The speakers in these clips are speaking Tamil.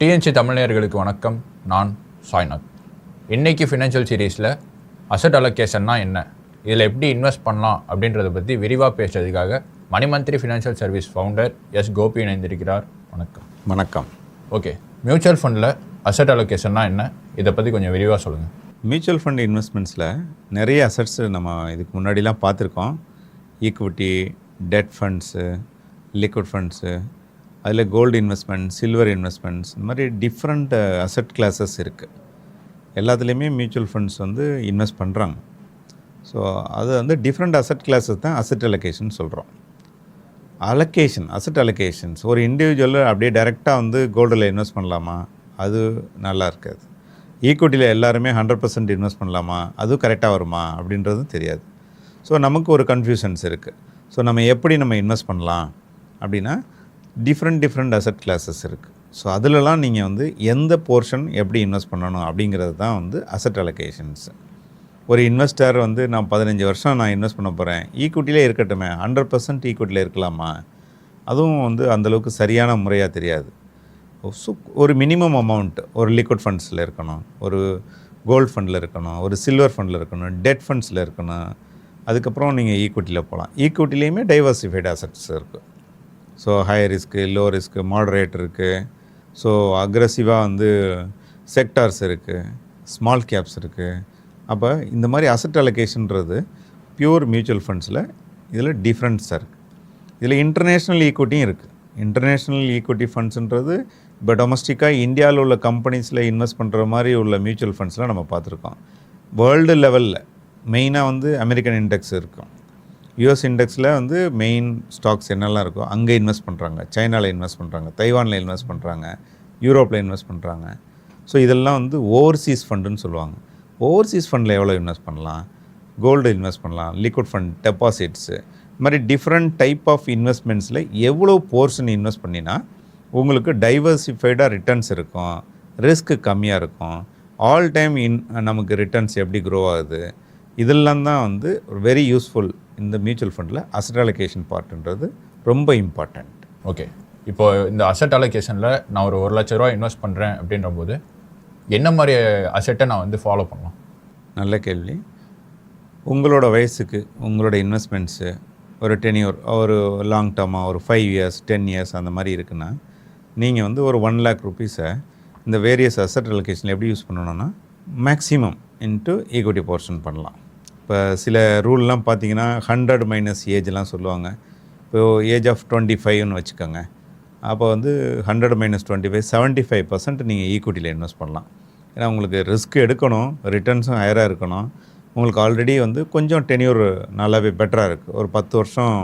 டிஎன்சி தமிழர்களுக்கு வணக்கம். நான் சாய்நாத். இன்றைக்கி ஃபினான்ஷியல் சீரீஸில் அசட் அலோகேஷன்னா என்ன, இதில் எப்படி இன்வெஸ்ட் பண்ணலாம் அப்படின்றத பற்றி விரிவாக பேசுறதுக்காக Manimantri financial service founder S Gopi இணைந்திருக்கிறார். வணக்கம். வணக்கம். ஓகே, மியூச்சுவல் ஃபண்டில் அசட் அலோகேஷன்னா என்ன, இதை பற்றி கொஞ்சம் விரிவாக சொல்லுங்கள். மியூச்சுவல் ஃபண்ட் இன்வெஸ்ட்மெண்ட்ஸில் நிறைய அசட்ஸ் நம்ம இதுக்கு முன்னாடிலாம் பார்த்துருக்கோம். Equity, debt funds, liquid funds, அதில் கோல்டு இன்வெஸ்ட்மெண்ட், சில்வர் இன்வெஸ்ட்மெண்ட்ஸ், இந்த மாதிரி டிஃப்ரெண்ட் அசட் கிளாஸஸ் இருக்குது. எல்லாத்துலேயுமே மியூச்சுவல் ஃபண்ட்ஸ் இன்வெஸ்ட் பண்ணுறாங்க. ஸோ அது டிஃப்ரெண்ட் அசட் கிளாஸஸ் தான் அசட் அலோகேஷன் சொல்கிறோம். அசட் அலோகேஷன்ஸ் ஒரு இண்டிவிஜுவல் அப்படியே டைரெக்டாக கோல்டில் இன்வெஸ்ட் பண்ணலாமா, அது நல்லா இருக்காது. ஈக்விட்டியில் எல்லாருமே 100% இன்வெஸ்ட் பண்ணலாமா, அதுவும் கரெக்டாக வருமா அப்படின்றதும் தெரியாது. ஸோ நமக்கு ஒரு கன்ஃபியூஷன்ஸ் இருக்குது. ஸோ நம்ம எப்படி இன்வெஸ்ட் பண்ணலாம் அப்படின்னா டிஃப்ரெண்ட் அசட் கிளாஸஸ் இருக்குது. ஸோ அதிலலாம் நீங்கள் எந்த போர்ஷன் எப்படி இன்வெஸ்ட் பண்ணணும் அப்படிங்கிறது தான் அசட் அலோகேஷன்ஸ். ஒரு இன்வெஸ்டர் நான் 15 வருஷம் நான் இன்வெஸ்ட் பண்ண போகிறேன், ஈக்விட்டிலே இருக்கட்டுமே, 100% ஈக்விட்டியில் இருக்கலாமா, அதுவும் அந்தளவுக்கு சரியான முறையாக தெரியாது. ஸோ ஒரு மினிமம் அமௌண்ட் ஒரு லிக்விட் ஃபண்ட்ஸில் இருக்கணும், ஒரு கோல்டு ஃபண்டில் இருக்கணும், ஒரு சில்வர் ஃபண்டில் இருக்கணும், டெட் ஃபண்ட்ஸில் இருக்கணும். அதுக்கப்புறம் நீங்கள் ஈக்விட்டியில் போகலாம். ஈக்விட்டிலேயுமே டைவர்சிஃபைடு அசட்ஸ் இருக்குது. So high risk, low risk, moderate இருக்குது. ஸோ அக்ரெசிவாக செக்டார்ஸ் இருக்குது, ஸ்மால் கேப்ஸ் இருக்குது. அப்போ இந்த மாதிரி அசட் அலோகேஷன்றது பியூர் மியூச்சுவல் ஃபண்ட்ஸில் இதில் டிஃப்ரென்ஸாக இருக்குது. இதில் இன்டர்நேஷ்னல் ஈக்விட்டியும் இருக்குது. இன்டர்நேஷ்னல் ஈக்விட்டி ஃபண்ட்ஸுன்றது இப்போ டொமஸ்டிக்காக இந்தியாவில் உள்ள கம்பெனிஸில் இன்வெஸ்ட் பண்ணுற மாதிரி உள்ள மியூச்சுவல் ஃபண்ட்ஸ்லாம் நம்ம பார்த்துருக்கோம். வேர்ல்டு லெவலில் மெயினாக அமெரிக்கன் இண்டெக்ஸ் இருக்கும். யூஎஸ் இண்டெக்ஸில் மெயின் ஸ்டாக்ஸ் என்னெல்லாம் இருக்கோ அங்கே இன்வெஸ்ட் பண்ணுறாங்க. சைனாவில் இன்வெஸ்ட் பண்ணுறாங்க, தைவானில் இன்வெஸ்ட் பண்ணுறாங்க, யூரோப்பில் இன்வெஸ்ட் பண்ணுறாங்க. ஸோ இதெல்லாம் ஓவர்சீஸ் ஃபண்டுன்னு சொல்லுவாங்க. ஓவர்சீஸ் ஃபண்டில் எவ்வளோ இன்வெஸ்ட் பண்ணலாம், கோல்டு இன்வெஸ்ட் பண்ணலாம், லிக்விட் ஃபண்ட், டெபாசிட்ஸு, இது மாதிரி டிஃப்ரெண்ட் டைப் ஆஃப் இன்வெஸ்ட்மெண்ட்ஸில் எவ்வளோ போர்ஷன் இன்வெஸ்ட் பண்ணினா உங்களுக்கு டைவர்சிஃபைடாக ரிட்டர்ன்ஸ் இருக்கும், ரிஸ்க்கு கம்மியாக இருக்கும், ஆல் டைம் நமக்கு ரிட்டர்ன்ஸ் எப்படி க்ரோ ஆகுது, இதெல்லாம் தான் வெரி யூஸ்ஃபுல். இந்த மியூச்சுவல் ஃபண்டில் அசட் அலோகேஷன் பார்ட்டுன்றது ரொம்ப இம்பார்ட்டண்ட். ஓகே, இப்போது இந்த அசட் அலோகேஷனில் நான் ஒரு 1 லட்ச ரூபா இன்வெஸ்ட் பண்ணுறேன் அப்படின்ற போது என்ன மாதிரி அசட்டை நான் ஃபாலோ பண்ணலாம்? நல்ல கேள்வி. உங்களோட வயசுக்கு உங்களோட இன்வெஸ்ட்மெண்ட்ஸு ஒரு டென்யூர், ஒரு லாங் டேர்மாக ஒரு 5 இயர்ஸ் 10 இயர்ஸ் அந்த மாதிரி இருக்குன்னா நீங்கள் ஒரு 1 lakh rupees இந்த வேரியஸ் அசட் அலோகேஷனில் எப்படி யூஸ் பண்ணணும்னா மேக்ஸிமம் இன்ட்டு ஈக்விட்டி போர்ஷன் பண்ணலாம். இப்போ சில ரூல்லாம் பார்த்தீங்கன்னா 100 மைனஸ் ஏஜ்லாம் சொல்லுவாங்க. இப்போது ஏஜ் ஆஃப் 25ன்னு வச்சுக்கோங்க. அப்போ 100 மைனஸ் 25 75% நீங்கள் ஈக்விட்டியில் இன்வெஸ்ட் பண்ணலாம். ஏன்னா உங்களுக்கு ரிஸ்க் எடுக்கணும், ரிட்டர்ன்ஸும் ஹையராக இருக்கணும். உங்களுக்கு ஆல்ரெடி கொஞ்சம் டென்யூர் நல்லாவே பெட்டராக இருக்குது. ஒரு 10 வருஷம்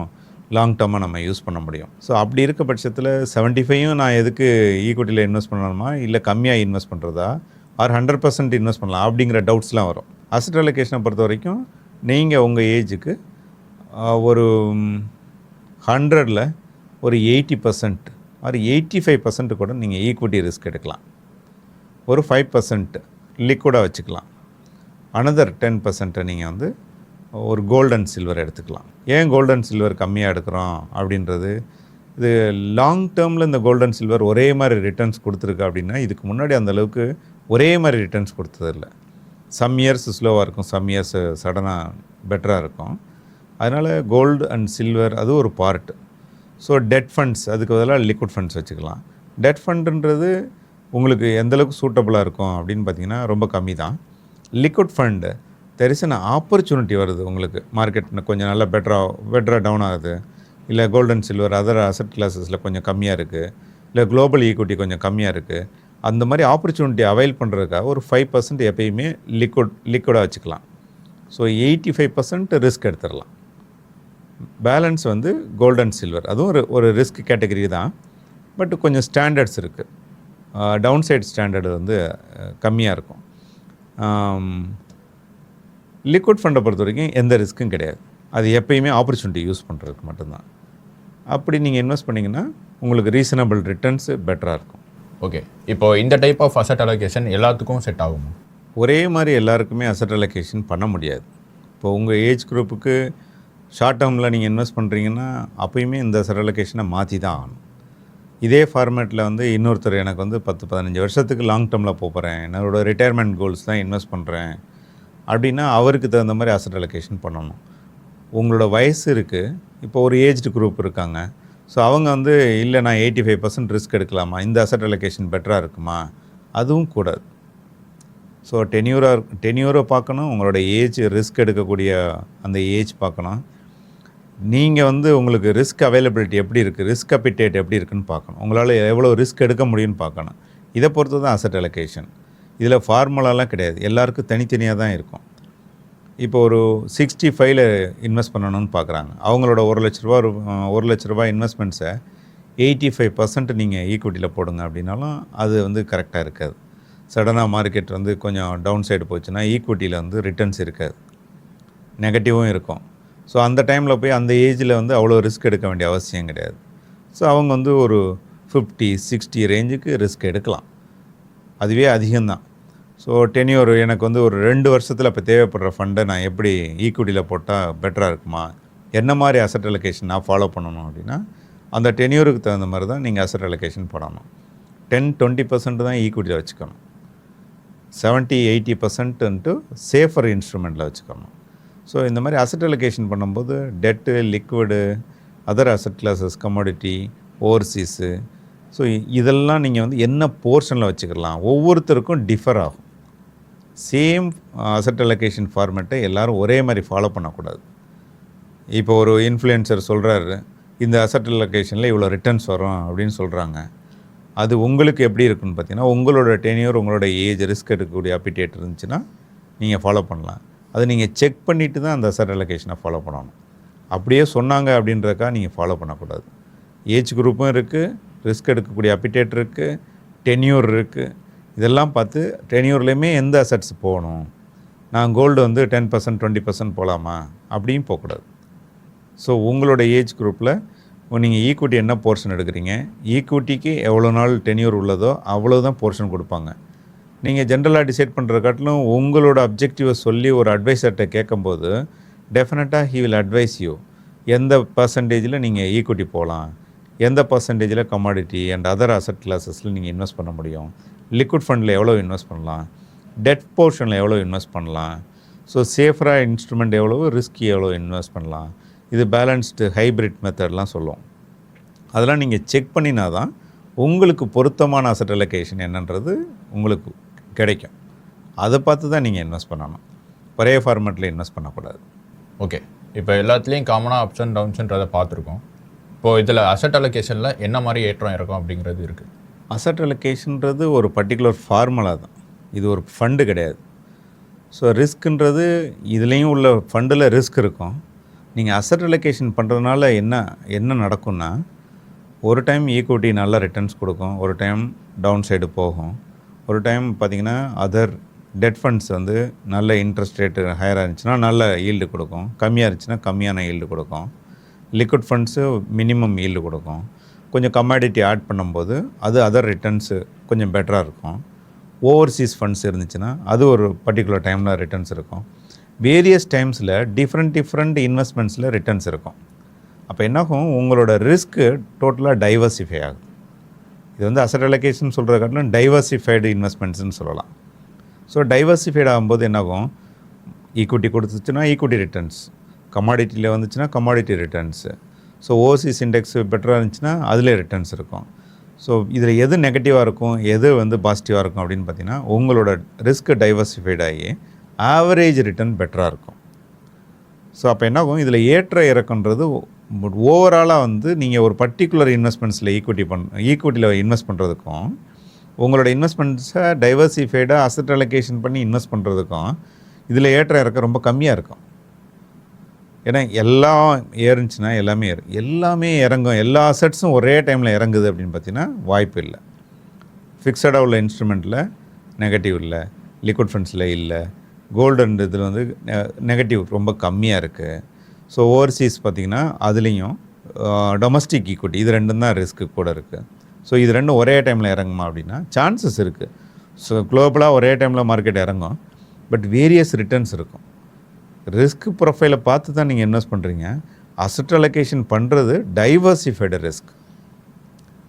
லாங் டேர்மாக நம்ம யூஸ் பண்ண முடியும். ஸோ அப்படி இருக்க பட்சத்தில் 75யும் நான் எதுக்கு ஈக்விட்டியில் இன்வெஸ்ட் பண்ணணுமா, இல்லை கம்மியாக இன்வெஸ்ட் பண்ணுறதா, ஆர் 100% இன்வெஸ்ட் பண்ணலாம் அப்படிங்கிற டவுட்ஸ்லாம் வரும். அசட் அலோகேஷனை பொறுத்த வரைக்கும் நீங்கள் உங்கள் ஏஜுக்கு ஒரு 100ல் ஒரு 80% ஆர் 85% கூட நீங்கள் ஈக்விட்டி ரிஸ்க் எடுக்கலாம். ஒரு 5% லிக்விடாக வச்சுக்கலாம். அனதர் 10% நீங்கள் ஒரு கோல்டு அண்ட் சில்வர் எடுத்துக்கலாம். ஏன் கோல்டு அண்ட் சில்வர் கம்மியாக எடுக்கிறோம் அப்படின்றது, இது லாங் டேர்மில் இந்த கோல்டு அண்ட் சில்வர் ஒரே மாதிரி ரிட்டர்ன்ஸ் கொடுத்துருக்கு அப்படின்னா இதுக்கு முன்னாடி அந்தளவுக்கு ஒரே மாதிரி ரிட்டர்ன்ஸ் கொடுத்ததில்லை. சம் இயர்ஸ் ஸ்லோவாக இருக்கும், சம் இயர்ஸ் சடனாக பெட்டராக இருக்கும். அதனால் கோல்டு அண்ட் சில்வர் அது ஒரு பார்ட்டு. ஸோ டெட் ஃபண்ட்ஸ், அதுக்கு பதிலாக லிக்விட் ஃபண்ட்ஸ் வச்சுக்கலாம். டெட் ஃபண்டுன்றது உங்களுக்கு எந்தளவுக்கு சூட்டபுளாக இருக்கும் அப்படின்னு பார்த்தீங்கன்னா ரொம்ப கம்மி தான். Liquid fund there is an opportunity வருது உங்களுக்கு, மார்க்கெட் கொஞ்சம் நல்லா பெட்டராக டவுன் ஆகுது, இல்லை gold and silver other asset கிளாஸஸில் கொஞ்சம் கம்மியாக இருக்குது, இல்லை குளோபல் ஈக்விட்டி கொஞ்சம் கம்மியாக இருக்குது. அந்த மாதிரி ஆப்பர்ச்சுனிட்டி அவைல் பண்ணுறதுக்காக ஒரு 5% எப்பயுமே லிக்விடாக வச்சுக்கலாம். ஸோ 85% ரிஸ்க் எடுத்துடலாம். பேலன்ஸ் கோல்டு அண்ட் சில்வர், அதுவும் ஒரு ரிஸ்க் கேட்டகரி தான். பட் கொஞ்சம் ஸ்டாண்டர்ட்ஸ் இருக்குது. டவுன் சைட் ஸ்டாண்டர்டு கம்மியாக இருக்கும். லிக்விட் ஃபண்டை பொறுத்த வரைக்கும் எந்த ரிஸ்க்கும் கிடையாது. அது எப்பயுமே ஆப்பர்ச்சுனிட்டி யூஸ் பண்ணுறதுக்கு மட்டும்தான். அப்படி நீங்கள் இன்வெஸ்ட் பண்ணிங்கன்னா உங்களுக்கு ரீசனபிள் ரிட்டர்ன்ஸு பெட்டராக இருக்கும். ஓகே, இப்போது இந்த டைப் ஆஃப் அசட் அலோகேஷன் எல்லாத்துக்கும் செட் ஆகுமா? ஒரே மாதிரி எல்லாருக்குமே அசட் அலோகேஷன் பண்ண முடியாது. இப்போ உங்கள் ஏஜ் குரூப்புக்கு ஷார்ட் டேர்மில் நீங்கள் இன்வெஸ்ட் பண்ணுறீங்கன்னா அப்போயுமே இந்த அசட் அலோகேஷனை மாற்றி தான் ஆகணும். இதே ஃபார்மேட்டில் வந்து இன்னொருத்தர் எனக்கு வந்து 10-15 வருஷத்துக்கு லாங் டேர்மில் போகிறேன், என்னோட ரிட்டையர்மெண்ட் கோல்ஸ் தான் இன்வெஸ்ட் பண்ணுறேன் அப்படின்னா அவருக்கு தகுந்த மாதிரி அசட் அலோகேஷன் பண்ணணும். உங்களோட வயசு இருக்குது, இப்போ ஒரு ஏஜ்டு குரூப் இருக்காங்க. ஸோ அவங்க வந்து இல்லை நான் 85% ரிஸ்க் எடுக்கலாமா, இந்த அசட் அலோகேஷன் பெட்டராக இருக்குமா, அதுவும் கூடாது. ஸோ டென்யூரை பார்க்கணும், உங்களோட ஏஜ் ரிஸ்க் எடுக்கக்கூடிய அந்த ஏஜ் பார்க்கணும். நீங்கள் வந்து உங்களுக்கு ரிஸ்க் அவைலபிலிட்டி எப்படி இருக்குது, ரிஸ்க் அப்பிடேட் எப்படி இருக்குன்னு பார்க்கணும். உங்களால் எவ்வளோ ரிஸ்க் எடுக்க முடியும்னு பார்க்கணும். இதை பொறுத்து தான் அசட் அலோகேஷன். இதில் ஃபார்முலாலாம் கிடையாது, எல்லாருக்கும் தனித்தனியாக தான் இருக்கும். இப்போ ஒரு 65ல் இன்வெஸ்ட் பண்ணணும்னு பார்க்குறாங்க. அவங்களோட ₹1,00,000 இன்வெஸ்ட்மெண்ட்ஸை 85% நீங்கள் ஈக்விட்டியில் போடுங்க அப்படின்னாலும் அது வந்து கரெக்டாக இருக்காது. சடனாக மார்க்கெட் வந்து கொஞ்சம் டவுன் சைடு போச்சுன்னா ஈக்விட்டியில் வந்து ரிட்டர்ன்ஸ் இருக்காது, நெகட்டிவும் இருக்கும். ஸோ அந்த டைமில் போய் அந்த ஏஜில் வந்து அவ்வளோ ரிஸ்க் எடுக்க வேண்டிய அவசியம் கிடையாது. ஸோ அவங்க வந்து ஒரு 50-60 ரேஞ்சுக்கு ரிஸ்க் எடுக்கலாம், அதுவே அதிகம்தான். ஸோ டென்யூர் எனக்கு வந்து ஒரு 2 வருஷத்தில் இப்போ தேவைப்படுற ஃபண்டை நான் எப்படி ஈக்விட்டியில் போட்டால் பெட்டராக இருக்குமா, என்ன மாதிரி அசட் அலோகேஷன் நான் ஃபாலோ பண்ணணும் அப்படின்னா அந்த டென்யூருக்கு தகுந்த மாதிரி தான் நீங்கள் அசட் அலோகேஷன் பண்ணணும். 10-20% தான் ஈக்விட்டியில் வச்சுக்கணும், 70-80% சேஃபர் இன்ஸ்ட்ருமெண்ட்டில் வச்சுக்கணும். ஸோ இந்த மாதிரி அசட் அலோகேஷன் பண்ணும்போது debt, liquid, other asset classes, commodity, overseas, so இதெல்லாம் நீங்கள் வந்து என்ன போர்ஷனில் வச்சுக்கலாம், ஒவ்வொருத்தருக்கும் டிஃபர் ஆகும். சேம் அசட் அலோகேஷன் ஃபார்மேட்டை எல்லோரும் ஒரே மாதிரி ஃபாலோ பண்ணக்கூடாது. இப்போ ஒரு இன்ஃப்ளூயன்சர் சொல்கிறாரு இந்த அசட் அலோகேஷனில் இவ்வளோ ரிட்டர்ன்ஸ் வரும் அப்படின்னு சொல்கிறாங்க. அது உங்களுக்கு எப்படி இருக்குன்னு பார்த்தீங்கன்னா உங்களோட டென்யூர், உங்களோட ஏஜ், ரிஸ்க் எடுக்கக்கூடிய அப்பிடேட் இருந்துச்சுன்னா நீங்கள் ஃபாலோ பண்ணலாம். அது நீங்கள் செக் பண்ணிவிட்டு தான் அந்த அசட் அலோகேஷனை ஃபாலோ பண்ணணும். அப்படியே சொன்னாங்க அப்படின்றக்கா நீங்கள் ஃபாலோ பண்ணக்கூடாது. ஏஜ் குரூப்பும் இருக்குது, ரிஸ்க் எடுக்கக்கூடிய அப்பிடேட் இருக்குது, டென்யூர் இருக்குது. இதெல்லாம் பார்த்து டென்யூர்லேயுமே எந்த அசட்ஸ் போகணும், நான் கோல்டு வந்து 10% 20% போகலாமா அப்படியும் போகக்கூடாது. ஸோ உங்களோட ஏஜ் குரூப்பில் நீங்கள் ஈக்விட்டி என்ன போர்ஷன் எடுக்கிறீங்க, ஈக்விட்டிக்கு எவ்வளோ நாள் டென்யூர் உள்ளதோ அவ்வளோ தான் போர்ஷன் கொடுப்பாங்க. நீங்கள் ஜென்ரலாக டிசைட் பண்ணுற காட்டிலும் உங்களோட அப்ஜெக்டிவை சொல்லி ஒரு அட்வைசர்கிட்ட கேட்கும்போது டெஃபினட்டாக ஹீ வில் அட்வைஸ் யூ எந்த பர்சன்டேஜில் நீங்கள் ஈக்விட்டி போகலாம், எந்த பர்சன்டேஜில் கமாடிட்டி அண்ட் அதர் அசட் கிளாஸஸில் நீங்கள் இன்வெஸ்ட் பண்ண முடியும், லிக்விட் ஃபண்டில் எவ்வளோ இன்வெஸ்ட் பண்ணலாம், டெட் போர்ஷனில் எவ்வளோ இன்வெஸ்ட் பண்ணலாம், ஸோ சேஃபராக இன்ஸ்ட்ருமெண்ட் எவ்வளோ, ரிஸ்கி எவ்வளோ இன்வெஸ்ட் பண்ணலாம், இது பேலன்ஸ்டு ஹைப்ரிட் மெத்தட்லாம் சொல்லுவோம். அதெல்லாம் நீங்கள் செக் பண்ணினா தான் உங்களுக்கு பொருத்தமான அசட் அலோகேஷன் என்னன்றது உங்களுக்கு கிடைக்கும். அதை பார்த்து தான் நீங்கள் இன்வெஸ்ட் பண்ணணும், ஒரே ஃபார்மேட்டில் இன்வெஸ்ட் பண்ணக்கூடாது. ஓகே, இப்போ எல்லாத்துலேயும் காமனாக அப்ஸ் அண்ட் டவுன்ஸுன்றதை பார்த்துருக்கோம். இப்போது இதில் அசட் அலோகேஷனில் என்ன மாதிரி ஏற்றம் இறக்கும் அப்படிங்கிறது இருக்குது. அசட் அலோகேஷன்றது ஒரு பர்டிகுலர் ஃபார்முலா தான், இது ஒரு ஃபண்டு கிடையாது. ஸோ ரிஸ்க்குன்றது இதுலேயும் உள்ள ஃபண்டில் ரிஸ்க் இருக்கும். நீங்கள் அசட் அலோகேஷன் பண்ணுறதுனால என்ன நடக்கும்னா ஒரு டைம் ஈக்விட்டி நல்ல ரிட்டர்ன்ஸ் கொடுக்கும், ஒரு டைம் டவுன் சைடு போகும், ஒரு டைம் பார்த்திங்கன்னா அதர் டெட் ஃபண்ட்ஸ் வந்து நல்ல இன்ட்ரெஸ்ட் ரேட்டு ஹையராக இருந்துச்சுன்னா நல்ல ஈல்டு கொடுக்கும், கம்மியாக இருந்துச்சுன்னா கம்மியான ஈல்டு கொடுக்கும், லிக்விட் ஃபண்ட்ஸு மினிமம் ஈல்டு கொடுக்கும். கொஞ்சம் கமாடிட்டி ஆட் பண்ணும்போது அது அதர் ரிட்டர்ன்ஸு கொஞ்சம் பெட்டராக இருக்கும். ஓவர்சீஸ் ஃபண்ட்ஸ் இருந்துச்சுன்னா அது ஒரு பர்டிகுலர் டைமில் ரிட்டர்ன்ஸ் இருக்கும். வேரியஸ் டைம்ஸில் டிஃப்ரெண்ட் இன்வெஸ்ட்மெண்ட்ஸில் ரிட்டர்ன்ஸ் இருக்கும். அப்போ என்னாகும், உங்களோட ரிஸ்க்கு டோட்டலாக டைவர்சிஃபை ஆகும். இது வந்து அசட் அலோகேஷன் சொல்கிற காட்டிலும் டைவர்சிஃபைடு இன்வெஸ்ட்மெண்ட்ஸ்னு சொல்லலாம். ஸோ டைவர்சிஃபைடு ஆகும்போது என்னாகும், ஈக்விட்டி கொடுத்துச்சுன்னா ஈக்விட்டி ரிட்டர்ன்ஸ், கமாடிட்டியில் வந்துச்சுன்னா commodity returns, so Overseas index பெட்டராக இருந்துச்சுன்னா அதிலே ரிட்டர்ன்ஸ் இருக்கும். ஸோ இதில் எது நெகட்டிவாக இருக்கும், எது வந்து பாசிட்டிவாக இருக்கும் அப்படின்னு பார்த்தீங்கன்னா உங்களோட ரிஸ்க்கு டைவர்சிஃபைட் ஆகி ஆவரேஜ் ரிட்டர்ன் பெட்டராக இருக்கும். ஸோ அப்போ என்னாகும், இதில் ஏற்ற இறக்குன்றது ஓவராலாக வந்து நீங்கள் ஒரு பர்டிகுலர் இன்வெஸ்ட்மெண்ட்ஸில் ஈக்விட்டியில் இன்வெஸ்ட் பண்ணுறதுக்கும் உங்களோட இன்வெஸ்ட்மெண்ட்ஸை டைவர்சிஃபைடாக அசட் அலோகேஷன் பண்ணி இன்வெஸ்ட் பண்ணுறதுக்கும் இதில் ஏற்ற இறக்கம் ரொம்ப கம்மியாக இருக்கும். ஏன்னா எல்லாம் ஏறுச்சுன்னா எல்லாமே இறங்கும், எல்லா அசட்ஸும் ஒரே டைமில் இறங்குது அப்படின்னு பார்த்தீங்கன்னா வாய்ப்பு இல்லை. ஃபிக்ஸடாக உள்ள இன்ஸ்ட்ருமெண்ட்டில் நெகட்டிவ் இல்லை, லிக்விட் ஃபண்ட்ஸில் இல்லை, கோல்டு இதில் வந்து நெகட்டிவ் ரொம்ப கம்மியாக இருக்குது. ஸோ ஓவர்சீஸ் பார்த்திங்கன்னா அதுலேயும் டொமஸ்டிக் ஈக்விட்டி இது ரெண்டும் தான் ரிஸ்க்கு கூட இருக்குது. ஸோ இது ரெண்டும் ஒரே டைமில் இறங்குமா அப்படின்னா சான்சஸ் இருக்குது. ஸோ குளோபலாக ஒரே டைமில் மார்க்கெட் இறங்கும், பட் வேரியஸ் ரிட்டர்ன்ஸ் இருக்கும். ரிஸ்க் ப்ரொஃபைலை பார்த்து தான் நீங்கள் இன்வெஸ்ட் பண்ணுறீங்க. அசட் அலோகேஷன் பண்ணுறது டைவர்சிஃபைடு ரிஸ்க்.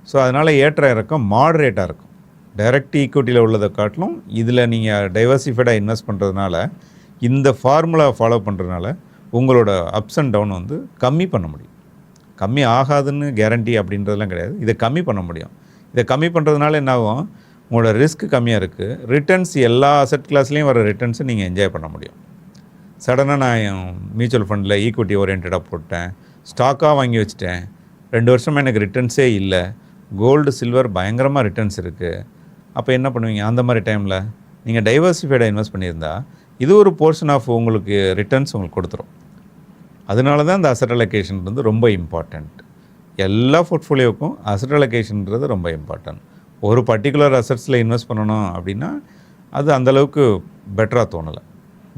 ஸோ அதனால் ஏற்ற இறக்கம் மாடரேட்டாக இருக்கும். டைரக்ட் ஈக்விட்டியில் உள்ளதை காட்டிலும் இதில் நீங்கள் டைவர்சிஃபைடாக இன்வெஸ்ட் பண்ணுறதுனால, இந்த ஃபார்முலா ஃபாலோ பண்ணுறதுனால உங்களோட அப்ஸ் அண்ட் டவுன் வந்து கம்மி பண்ண முடியும். கம்மி ஆகாதுன்னு கேரண்டி அப்படின்றதெல்லாம் கிடையாது. இதை கம்மி பண்ண முடியும். இதை கம்மி பண்ணுறதுனால என்ன ஆகும், உங்களோட ரிஸ்க் கம்மியாக இருக்குது. ரிட்டர்ன்ஸ் எல்லா அசெட் கிளாஸ்லேயும் வர ரிட்டர்ன்ஸை நீங்கள் என்ஜாய் பண்ண முடியும். சடனாக நான் மியூச்சுவல் ஃபண்டில் ஈக்விட்டி ஓரியன்டாக போட்டேன், ஸ்டாக்காக வாங்கி வச்சுட்டேன், 2 வருஷமாக எனக்கு ரிட்டர்ன்ஸே இல்லை, கோல்டு சில்வர் பயங்கரமாக ரிட்டர்ன்ஸ் இருக்குது. அப்போ என்ன பண்ணுவீங்க? அந்த மாதிரி டைமில் நீங்கள் டைவர்சிஃபைடாக இன்வெஸ்ட் பண்ணியிருந்தா இது ஒரு போர்ஷன் ஆஃப் உங்களுக்கு ரிட்டர்ன்ஸ் உங்களுக்கு கொடுத்துரும். அதனால தான் இந்த அசெட் அலோகேஷன் வந்து ரொம்ப இம்பார்ட்டண்ட். எல்லா போர்ட்ஃபோலியோவுக்கும் அசெட் அலோகேஷன்ன்றது ரொம்ப இம்பார்ட்டன்ட். ஒரு பர்டிகுலர் அசெட்ஸில் இன்வெஸ்ட் பண்ணணும் அப்படின்னா அது அந்தளவுக்கு பெட்டராக தோணலை.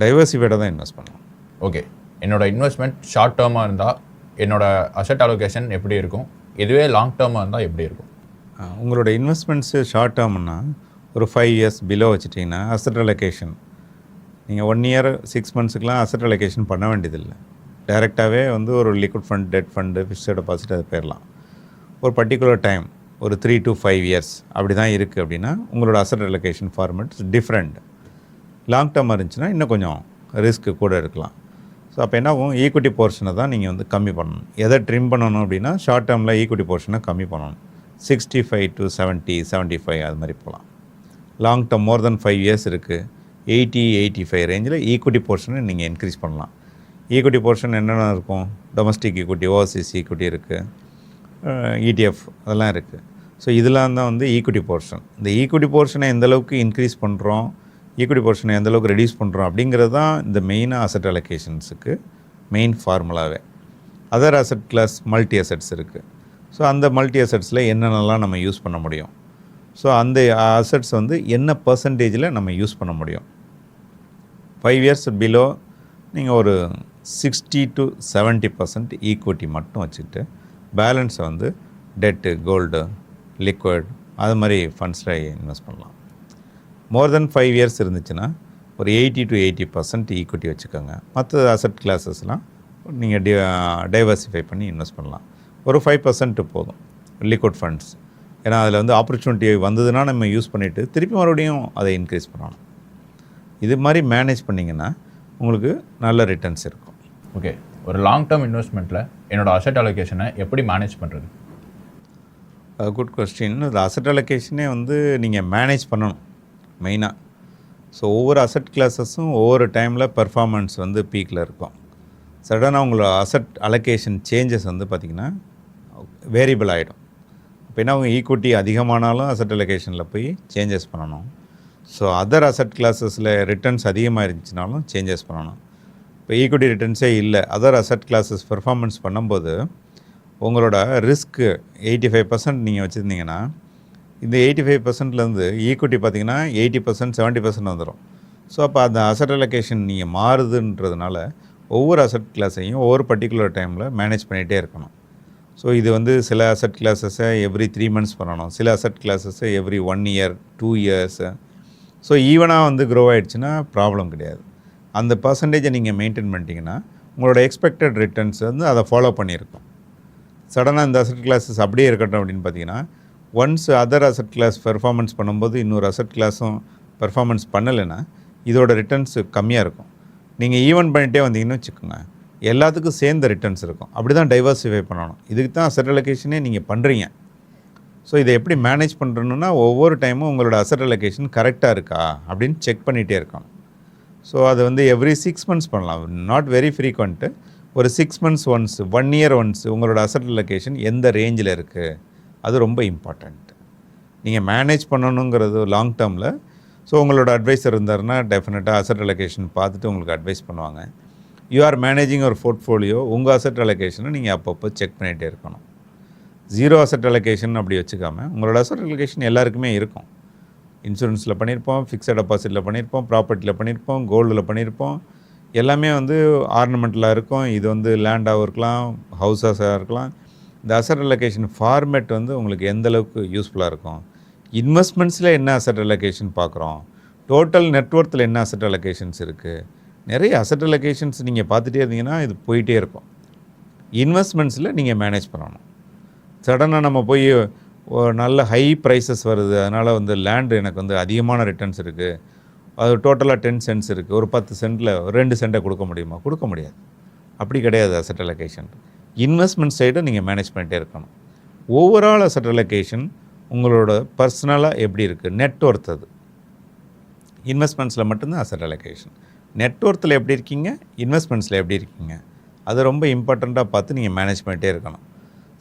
டைவர்சிஃபைடாக தான் இன்வெஸ்ட் பண்ணணும். ஓகே, என்னோட இன்வெஸ்ட்மெண்ட் ஷார்ட் டேர்மாக இருந்தால் என்னோட அசெட் அலோகேஷன் எப்படி இருக்கும்? இதுவே லாங் டேர்மாக இருந்தால் எப்படி இருக்கும்? உங்களோட இன்வெஸ்ட்மெண்ட்ஸு ஷார்ட் டேர்ம்னா ஒரு 5 இயர்ஸ் பிலோ வச்சுட்டிங்கன்னா அசெட் அலோகேஷன் நீங்கள் 1 இயர் 6 மந்த்ஸுக்கெலாம் அசெட் அலோகேஷன் பண்ண வேண்டியதில்லை. டைரெக்டாகவே வந்து ஒரு liquid fund, debt fund, fixed deposit அது போயிடலாம். ஒரு பர்டிகுலர் டைம் ஒரு 3 to 5 இயர்ஸ் அப்படி தான் இருக்குது அப்படின்னா உங்களோட asset allocation formats different. Long டேர்மாக இருந்துச்சுன்னா இன்னும் கொஞ்சம் ரிஸ்க்கு கூட இருக்கலாம். ஸோ அப்போ என்ன ஆகும், ஈக்விட்டி போர்ஷனை தான் நீங்கள் வந்து கம்மி பண்ணணும். எதை ட்ரிம் பண்ணணும் அப்படின்னா ஷார்ட் டேர்மில் ஈக்விட்டி போர்ஷனை கம்மி பண்ணணும். 65 to 70, 75 அது மாதிரி போகலாம். லாங் டேர்ம் மோர் தென் 5 இயர்ஸ் இருக்குது, 80, 85 ரேஞ்சில் ஈக்விட்டி போர்ஷனை நீங்கள் இன்க்ரீஸ் பண்ணலாம். ஈக்விட்டி போர்ஷன் என்னென்ன இருக்கும்? டொமஸ்டிக் ஈக்விட்டி, ஓவர்சீஸ் ஈக்விட்டி இருக்குது, ETF அதெல்லாம் இருக்குது. ஸோ இதெல்லாம் தான் வந்து ஈக்விட்டி போர்ஷன். இந்த ஈக்விட்டி போர்ஷனை எந்தளவுக்கு இன்க்ரீஸ் பண்ணுறோம், ஈக்விட்டி போர்ஷனை எந்தளவுக்கு ரெடியூஸ் பண்ணுறோம் அப்படிங்கிறது தான் இந்த மெயினாக அசெட் அலோகேஷன்ஸுக்கு மெயின் ஃபார்முலாவே. Other asset class multi assets இருக்குது. ஸோ அந்த மல்டி அசெட்ஸில் என்னென்னலாம் நம்ம யூஸ் பண்ண முடியும், ஸோ அந்த அசெட்ஸ் வந்து என்ன பர்சன்டேஜில் நம்ம யூஸ் பண்ண முடியும். 5 இயர்ஸ் பிலோ நீங்கள் ஒரு 60 to 70% ஈக்விட்டி மட்டும் வச்சுக்கிட்டு பேலன்ஸை வந்து டெட்டு, கோல்டு, லிக்விட் அது மாதிரி ஃபண்ட்ஸில் இன்வெஸ்ட் பண்ணலாம். மோர் தென் 5 இயர்ஸ் இருந்துச்சுன்னா ஒரு 80 to 80% ஈக்விட்டி வச்சுக்கோங்க. மற்ற அசெட் கிளாஸஸ்லாம் நீங்கள் டைவர்சிஃபை பண்ணி இன்வெஸ்ட் பண்ணலாம். ஒரு 5% போதும் லிக்விட் ஃபண்ட்ஸ். ஏன்னா அதில் வந்து ஆப்பர்ச்சுனிட்டி வந்ததுன்னா நம்ம யூஸ் பண்ணிவிட்டு திருப்பி மறுபடியும் அதை இன்க்ரீஸ் பண்ணணும். இது மாதிரி மேனேஜ் பண்ணிங்கன்னா உங்களுக்கு நல்ல ரிட்டர்ன்ஸ் இருக்கும். ஓகே, ஒரு லாங் டேர்ம் இன்வெஸ்ட்மெண்ட்டில் என்னோடய அசெட் அலோகேஷனை எப்படி மேனேஜ் பண்ணுறது? Good question. இந்த அசெட் அலோகேஷனே வந்து நீங்கள் மேனேஜ் பண்ணணும் மெயினாக. ஸோ ஒவ்வொரு அசெட் கிளாஸஸும் ஒவ்வொரு டைமில் பெர்ஃபார்மன்ஸ் வந்து பீக்கில் இருக்கும். சடனாக உங்களோட அசெட் அலோகேஷன் சேஞ்சஸ் வந்து பார்த்திங்கன்னா வேரியபிள் ஆகிடும். இப்போ என்ன, அவங்க ஈக்விட்டி அதிகமானாலும் அசெட் அலோகேஷனில் போய் சேஞ்சஸ் பண்ணணும். ஸோ அதர் அசெட் கிளாஸஸில் ரிட்டர்ன்ஸ் அதிகமாக இருந்துச்சுனாலும் சேஞ்சஸ் பண்ணணும். இப்போ ஈக்விட்டி ரிட்டர்ன்ஸே இல்லை, அதர் அசெட் கிளாஸஸ் பெர்ஃபார்மன்ஸ் பண்ணும்போது உங்களோட ரிஸ்க்கு 85% நீங்கள் வச்சுருந்தீங்கன்னா இந்த 85%லேருந்து ஈக்விட்டி பார்த்திங்கன்னா 80%, 70% வந்துடும். ஸோ அப்போ அந்த அசெட் அலோகேஷன் நீங்கள் மாறுதுன்றதுனால ஒவ்வொரு அசெட் கிளாஸையும் ஒவ்வொரு பர்டிகுலர் டைமில் மேனேஜ் பண்ணிகிட்டே இருக்கணும். ஸோ இது வந்து சில அசெட் கிளாஸஸை எவ்ரி 3 months பண்ணணும், சில அசெட் கிளாஸஸை எவ்ரி 1 year, 2 years. ஸோ ஈவனாக வந்து க்ரோ ஆகிடுச்சுன்னா ப்ராப்ளம் கிடையாது. அந்த பர்சன்டேஜை நீங்கள் மெயின்டைன் பண்ணிட்டீங்கன்னா உங்களோட எக்ஸ்பெக்டட் ரிட்டர்ன்ஸ் வந்து அதை ஃபாலோ பண்ணியிருக்கும். சடனாக இந்த அசெட் கிளாஸஸ் அப்படியே இருக்கட்டும் அப்படின்னு பார்த்தீங்கன்னா once other asset class performance பண்ணும்போது இன்னொரு அசெட் கிளாஸும் பெர்ஃபார்மன்ஸ் பண்ணலைன்னா இதோட ரிட்டர்ன்ஸ் கம்மியாக இருக்கும். நீங்கள் ஈவன் பண்ணிகிட்டே வந்தீங்கன்னு வச்சுக்கோங்க, எல்லாத்துக்கும் சேர்ந்த ரிட்டர்ன்ஸ் இருக்கும். அப்படி தான் டைவர்சிஃபை பண்ணணும். இதுக்கு தான் அசெட் அலோகேஷனே நீங்கள் பண்ணுறீங்க. ஸோ இதை எப்படி மேனேஜ் பண்ணுறணுன்னா ஒவ்வொரு டைமும் உங்களோட அசெட் அலோகேஷன் கரெக்டாக இருக்கா அப்படின்னு செக் பண்ணிகிட்டே இருக்கணும். ஸோ அது வந்து எவ்ரி 6 months பண்ணலாம், நாட் வெரி ஃப்ரீக்வெண்ட்டு. ஒரு 6 months ஒன்ஸ், 1 year ஒன்ஸ் உங்களோட அசெட் அலோகேஷன் எந்த ரேஞ்சில் இருக்குது அது ரொம்ப இம்பார்ட்டண்ட். நீங்கள் மேனேஜ் பண்ணணுங்கிறது லாங் டேர்மில். ஸோ உங்களோட அட்வைசர் இருந்தாருன்னா டெஃபினட்டாக அசெட் அலோகேஷன் பார்த்துட்டு உங்களுக்கு அட்வைஸ் பண்ணுவாங்க. யூ ஆர் மேனேஜிங் ஒரு போர்ட்ஃபோலியோ, உங்கள் அசெட் அலோகேஷனை நீங்கள் அப்பப்போ செக் பண்ணிகிட்டே இருக்கணும். 0 அசெட் அலோகேஷன் அப்படி வச்சுக்காமல் உங்களோட அசெட் அலோகேஷன் எல்லாருக்குமே இருக்கும். இன்சூரன்ஸில் பண்ணியிருப்போம், ஃபிக்ஸட் டெபாசிட்டில் பண்ணியிருப்போம், ப்ராப்பர்ட்டியில் பண்ணியிருப்போம், கோல்டில் பண்ணியிருப்போம். எல்லாமே வந்து ஆர்னமெண்ட்டில் இருக்கும். இது வந்து லேண்டாகவும் இருக்கலாம், ஹவுஸஸாக இருக்கலாம். இந்த அசெட் அலோகேஷன் ஃபார்மேட் வந்து உங்களுக்கு எந்த அளவுக்கு யூஸ்ஃபுல்லாக இருக்கும், இன்வெஸ்ட்மெண்ட்ஸில் என்ன அசெட் அலோகேஷன் பார்க்குறோம், டோட்டல் நெட்வொர்த்தில் என்ன அசெட் அலோகேஷன்ஸ் இருக்குது, நிறைய அசெட் அலோகேஷன்ஸ் நீங்கள் பார்த்துட்டே இருந்தீங்கன்னா இது போயிட்டே இருக்கும். இன்வெஸ்ட்மெண்ட்ஸில் நீங்கள் மேனேஜ் பண்ணணும். சடனாக நம்ம போய் ஒரு நல்ல ஹை ப்ரைஸஸ் வருது, அதனால் வந்து லேண்டு எனக்கு வந்து அதிகமான ரிட்டர்ன்ஸ் இருக்குது, அது டோட்டலாக 10 சென்ட்ஸ் இருக்குது, ஒரு 10 சென்ட்டில் 2 சென்ட்டை கொடுக்க முடியுமா? கொடுக்க முடியாது. அப்படி கிடையாது அசெட் அலோகேஷன். இன்வெஸ்ட்மெண்ட் சைடை நீங்கள் மேனேஜ் பண்ணிகிட்டே இருக்கணும். ஓவரால் அசெட் அலோகேஷன் உங்களோட பர்சனலாக எப்படி இருக்குது, நெட் ஒர்த் அது. இன்வெஸ்ட்மெண்ட்ஸில் மட்டும்தான் அசெட் அலோகேஷன். நெட் ஒர்த்தில் எப்படி இருக்கீங்க, இன்வெஸ்ட்மெண்ட்ஸில் எப்படி இருக்கீங்க, அது ரொம்ப இம்பார்ட்டண்ட்டாக பார்த்து நீங்கள் மேனேஜ் பண்ணிகிட்டே இருக்கணும்.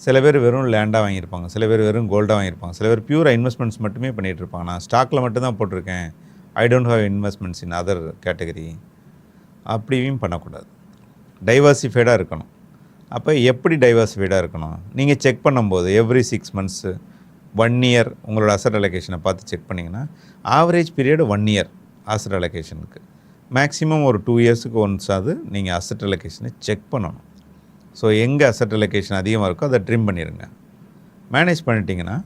சில பேர் வெறும் லேண்டாக வாங்கியிருப்பாங்க, சில பேர் வெறும் கோல்டாக வாங்கியிருப்பாங்க, சில பேர் பியூராக இன்வெஸ்ட்மெண்ட்ஸ் மட்டுமே பண்ணிகிட்டு இருப்பாங்க. நான் ஸ்டாக்கில் மட்டும்தான் போட்டிருக்கேன், I don't have investments in other category. அப்படியும் பண்ணக்கூடாது. டைவர்சிஃபைடாக இருக்கணும். அப்போ எப்படி டைவர்சிஃபைடாக இருக்கணும், நீங்கள் செக் பண்ணும்போது எவ்ரி 6 மந்த்ஸு 1 இயர் உங்களோட அசெட் அலோகேஷனை பார்த்து செக் பண்ணிங்கன்னா ஆவரேஜ் பீரியட் 1 இயர் அசெட் அலோகேஷனுக்கு, மேக்ஸிமம் ஒரு 2 இயர்ஸுக்கு ஒன்ஸ் அது நீங்கள் அசெட் அலோகேஷனை செக் பண்ணணும். ஸோ எங்கே அசெட் அலோகேஷன் அதிகமாக இருக்கோ அதை ட்ரிம் பண்ணிடுங்க. மேனேஜ் பண்ணிட்டீங்கன்னா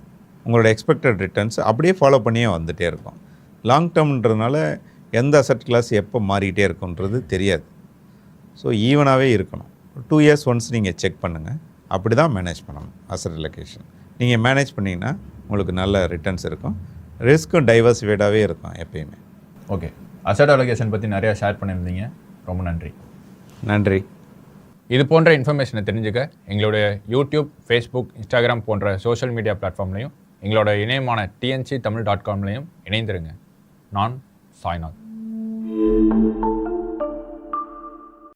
உங்களோட எக்ஸ்பெக்டட் ரிட்டர்ன்ஸ் அப்படியே ஃபாலோ பண்ணியே வந்துகிட்டே இருக்கும். லாங் டேர்ம்ன்றதுனால எந்த அசெட் கிளாஸ் எப்போ மாறிக்கிட்டே இருக்குன்றது தெரியாது. ஸோ ஈவனாகவே இருக்கணும். 2 இயர்ஸ் ஒன்ஸ் நீங்கள் செக் பண்ணுங்கள். அப்படி தான் மேனேஜ் பண்ணணும் அசெட் அலோகேஷன். நீங்கள் மேனேஜ் பண்ணிங்கன்னா உங்களுக்கு நல்ல ரிட்டர்ன்ஸ் இருக்கும், ரிஸ்க்கும் டைவர்சிஃபைடாகவே இருக்கும் எப்பயுமே. ஓகே, அசெட் அலோகேஷன் பற்றி நிறையா ஷேர் பண்ணியிருந்தீங்க, ரொம்ப நன்றி. நன்றி. இது போன்ற இன்ஃபர்மேஷனை தெரிஞ்சுக்க எங்களுடைய யூடியூப், ஃபேஸ்புக், இன்ஸ்டாகிராம் போன்ற சோஷியல் மீடியா பிளாட்ஃபார்ம்லையும் எங்களோட இணையமான tnctamil.comலையும் இணைந்திருங்க. நான் சாய்நாத்.